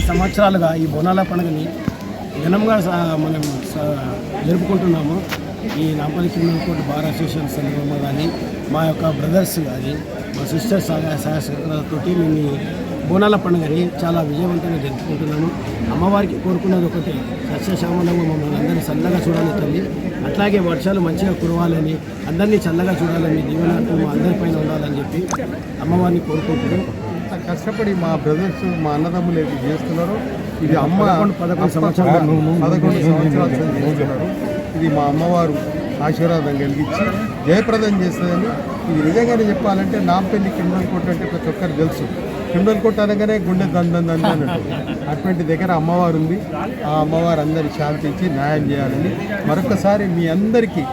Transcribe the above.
సంవత్సరాలుగా ఈ బోనాల పండుగని ఘనంగా మనం జరుపుకుంటున్నాము. ఈ Nampally criminal court bar association సందర్భంగా కానీ మా యొక్క బ్రదర్స్ కానీ మా సిస్టర్స్ సహకారాలతో మేము ఈ బోనాల పండుగని చాలా విజయవంతంగా జరుపుకుంటున్నాము. అమ్మవారికి కోరుకున్నది ఒకటే, సస్యశ్యామలంగా మమ్మల్ని అందరినీ చల్లగా చూడాలి తల్లి, అట్లాగే వర్షాలు మంచిగా కురవాలని, అందరినీ చల్లగా చూడాలని, దీవెనలు మా అందరిపైన ఉండాలని చెప్పి అమ్మవారిని కోరుకుంటున్నాం. కష్టపడి మా బ్రదర్స్ మా అన్నదమ్ములు ఏది చేస్తున్నారు, ఇది అమ్మ 11 సంవత్సరాలు చేస్తున్నారు. ఇది మా అమ్మవారు ఆశీర్వాదం కలిగించి జయప్రదం చేస్తుందని. ఇది నిజంగానే చెప్పాలంటే నాంపల్లి క్రిమినల్ కోర్టు అంటే ప్రతి ఒక్కరు తెలుసు. క్రిమినల్ కోర్టు అనగానే గుండె దందని అన్నట్టు అటువంటి దగ్గర అమ్మవారు ఉంది. ఆ అమ్మవారు అందరి శాంతించి న్యాయం చేయాలని మరొకసారి మీ అందరికీ